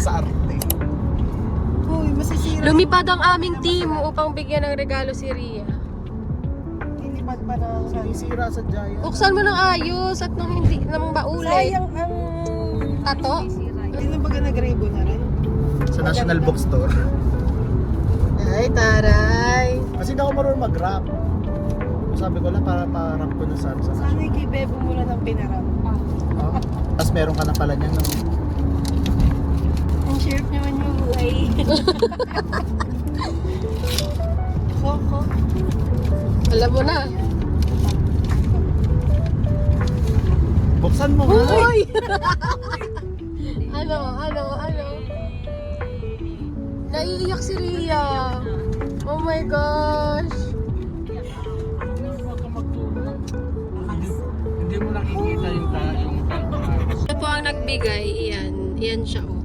sa arte. Uy, masisira. Lumipad ang aming team upang bigyan ng regalo si Ria. Lilipad pa na. Sinisira sa Giant. Buksan mo ng ayos at nang hindi namang maulit. Sayang ang... Tato? Hindi na baga nag-ribbon na rin. Sa National Bookstore. Ay, taray. Kasi hindi ako marunong mag-rap. Sabi ko lang para-rap ko na sa Sana yung kay Bebo mo lang ang pinarap. Tapos meron ka na pala niyan ng... Ang sheriff naman yung buhay. Koko. Alam mo na. Buksan mo nga. Uy! Ano? Naiiyak si Ria. Oh my gosh. Hindi mo nakikita yung tanto. Ito po ang nagbigay. Iyan siya oh.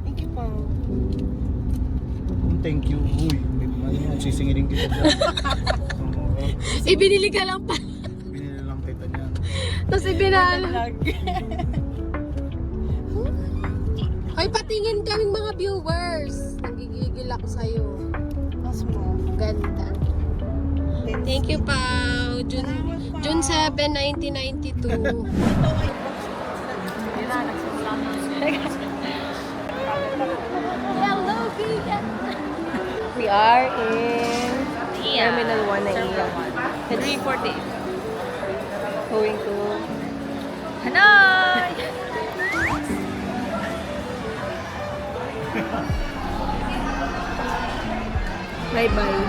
Thank you po. Thank you. Uy, sisingilin kita dyan. Ibinili ka lang pa. Binili lang kita niyan. Tapos ibinala. Vlog. Ay, patingin kaming mga viewers. Nagigigil ako sa'yo. Mas mo. Ganda. Thank you, Pao. June 7, 1992. Hello, Vegan. We are in Terminal 1 na iyan. 340. Going to Hanay! bye-bye.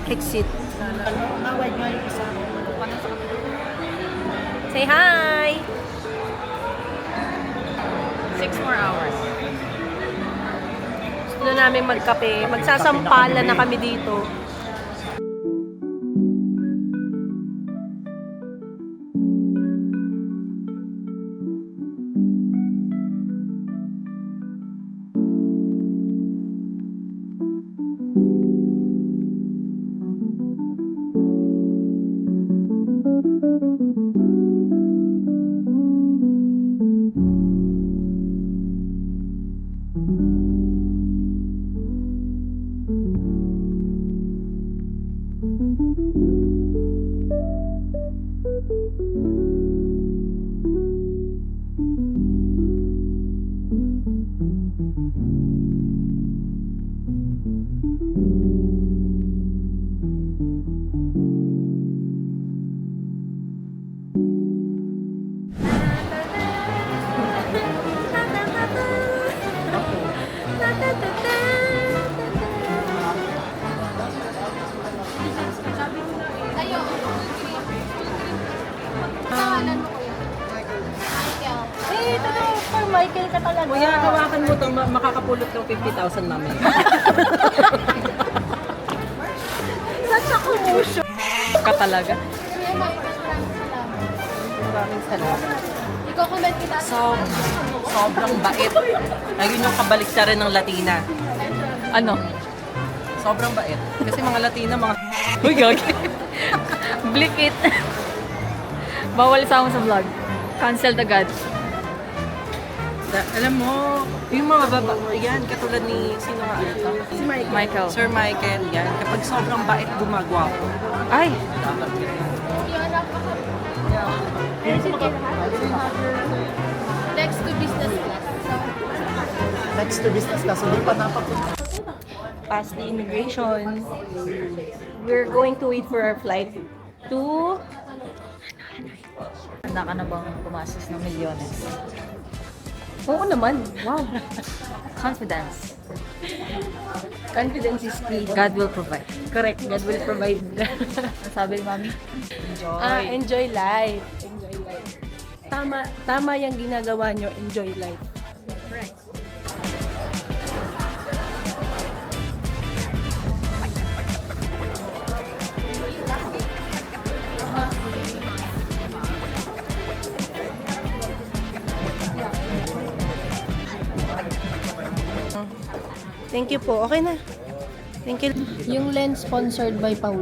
Exit. Say hi! 6 more hours. Gusto na namin magkape. Magsasampalan na kami dito. Michael ka talaga. Kuya, hawakan mo to, makakapulot ng 50,000 namin. Such a commotion. Ka talaga. Maraming salamat. Iko-comment kita. Sobrang bait. Ayun yung kabaliktaran ng Latina. Ano? Sobrang bait. Kasi mga Latina, mga... Uy, gagi. Blick it. Bawal sa vlog. Cancel agad. Alam mo, yung mga baba, yan, katulad ni, sino nga ito? Si Michael. Sir Michael, yan. Kapag sobrang bait, gumagwapo. Ay! Next to business class. Next to business class, hindi pa napapunta. Past the immigration. We're going to wait for our flight to... Handa ka na bang pumasok ng milyones? Oo naman. Wow. Confidence. Confidence is key. God will provide. Correct. God will provide. Ang sabi ni Mami? Enjoy. Enjoy life. Enjoy life. Tama yung ginagawa nyo. Enjoy life. Right. Thank you po. Okay na. Thank you. Yung lens sponsored by Paulo.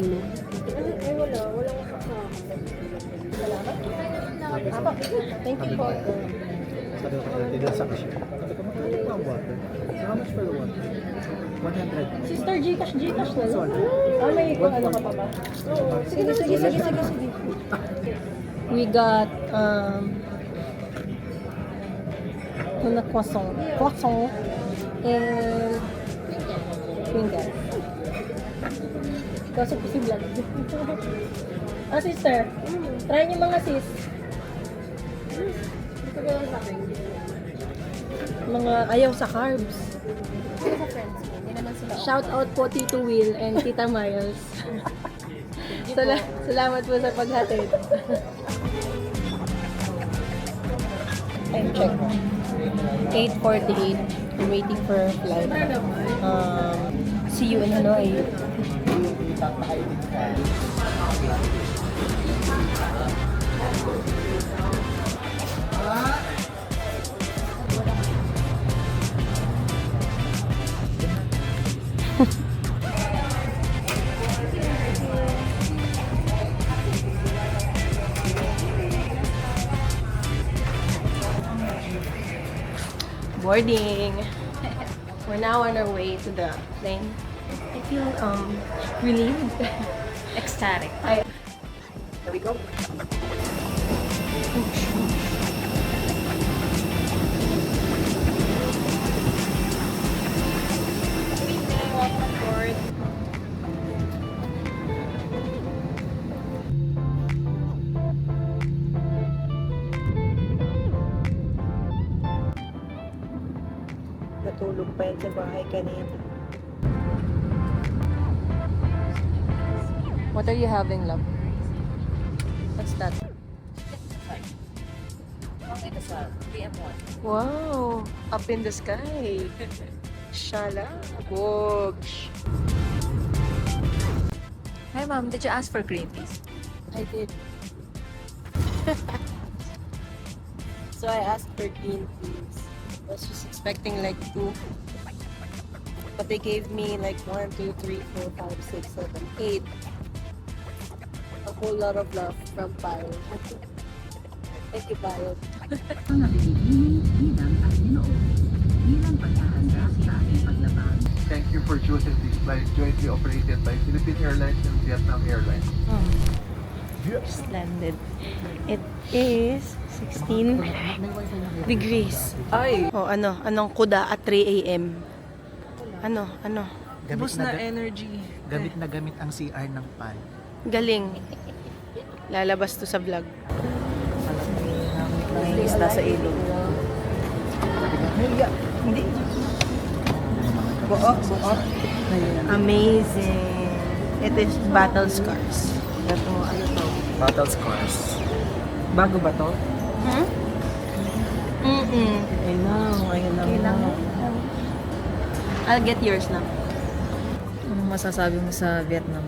Ay, wala. Walang kasama. Thank you po. Sabi ko kaya tigil sa cashier. Sabi ko, magkano pa ang water? So how much for the water? 100. Sister, Gcash na lang. Sorry. May kung ano ka pa ba? Sige. We got tuna croissant and pringles. Kaso po si vlog. Sister. Try niyo mga sis. Mga ayaw sa carbs. Shout out po Tito Will and Tita Miles. Salamat po sa paghatid. Time check. 8:48. I'm waiting for a flight. See you in Hanoi. Boarding. We're now on our way to the plane. I feel relieved, ecstatic. Here we go. Welcome aboard. Natulog pa yan sa bahay kanina. What are you having, love? What's that? Wow! Up in the sky! Shala! Bogs! Hi ma'am, did you ask for green teas? I did. So I asked for green teas. I was just expecting like 2. But they gave me like 1, 2, 3, 4, 5, 6, 7, 8. A whole lot of love from Payo. Thank you, Payo. Thank you for choosing this flight jointly operated by Philippine Airlines and Vietnam Airlines. Yes. Splendid. It is 16 degrees. Ay! Oh, anong kuda at 3 a.m. Ano? Boost na energy. Gamit na gamit ang CR ng PAN. Galing. Lalabas to sa vlog. May isda sa ilog. Hindi. Buo. Amazing. It is battle scars. Ito, ano to? Battle scars. Bago ba to? Hmm? Mm-mm. Ayun lang. I'll get yours now. Anong masasabi mo sa Vietnam?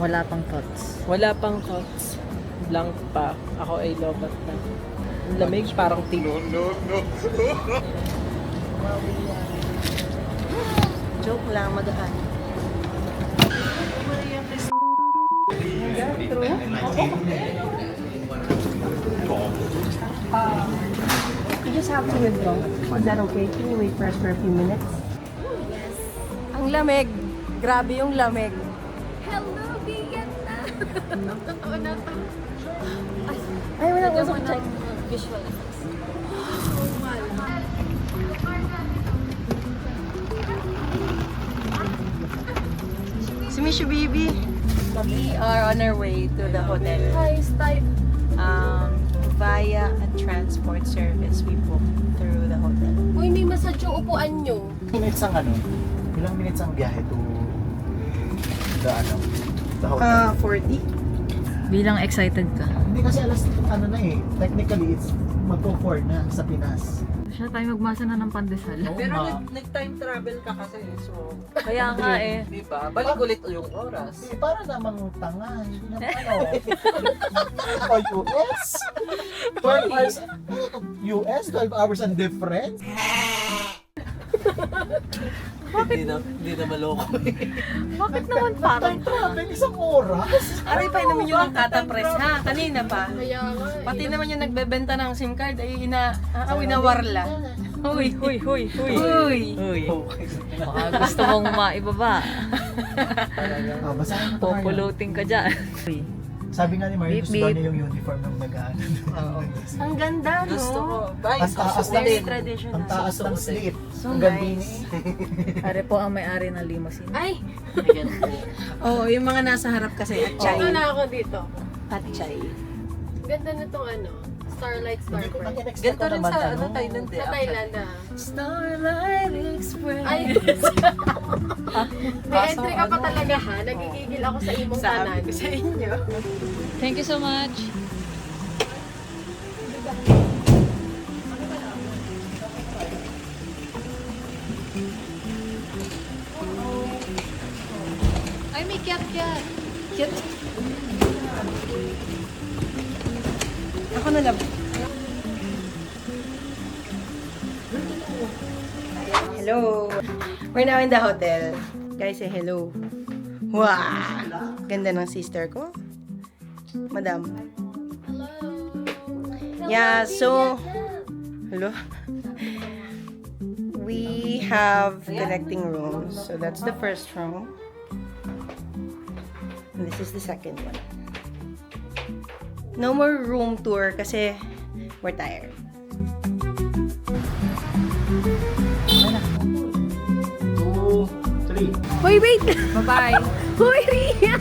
Wala pang thoughts. Wala pang cuts. Blank pa. Ako ay lobat na. Ang lamig, parang tino. Joke lang, magaan. You just have to withdraw. Is that okay? Can you wait for us for a few minutes? Ang lamig. Grabe yung lamig. Hello, Vietnam! Totoo na to. Ay, wala ko sa check. Visual effects. Si Mishu Baby. We are on our way to the hotel. Hi, type. Via a transport service we booked through the hotel. Uy, may massage yung upuan nyo. Minutes ang ilang minutes ang biyahe to the hotel? 40. Bilang excited ka. Hindi kasi alas technically it's magpo-4 na sa Pinas. Siya tayo magmasa na ng pandesal. Oo, Pero ma. nag-time travel ka kasi, so... Kaya nga eh. Di ba? Balik ulit yung oras. Hindi, para namang tanga. Hindi naman o US? 12 hours. US? 12 hours ang difference? Hindi na maloko. Bakit naman parang Traffic, isang oras. Aray pa naman yung katapress ha, kanina pa. kaya nga Pati naman yung nagbebenta ng SIM card ay winawarla. Huy. Huy. Huy. Baka gusto mong maibaba. Basahin mo ito, Marian. Populuting ka dyan. Sabi nga ni Marian, Beep, gusto daw beep. niya yung uniform ng nag-ano. Ang ganda, no? Gusto ko. Ay, Ang taas susuot ng din. traditional. Ang taas ng slit. So Ang ganda nice. Are po ang may-ari ng limousine. Ay, Oo, yung mga nasa harap kasi at ito na ako dito. At chay. Ganda nitong ano, Starlight Hindi ko Starfire. nag-expect Ganito ko rin naman, sa ano. Thailand eh. Sa Thailand Starlight Express. Ay, may entry ka pa talaga ha. Nagigigil ako sa imong tanan. Sabi ko sa inyo. Thank you so much. Ay, may cat. Cat. Ako na lang. Hello. We're now in the hotel. Guys, say hello. Wow! Ganda ng sister ko. Madam. Yeah, so... Hello? We have connecting rooms. So that's the first room. And this is the second one. No more room tour kasi we're tired. 2, 3. Hoy, wait! Bye-bye. Hoy, Ria!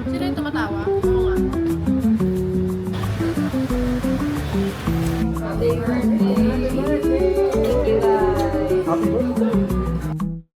Sino yung tumatawa?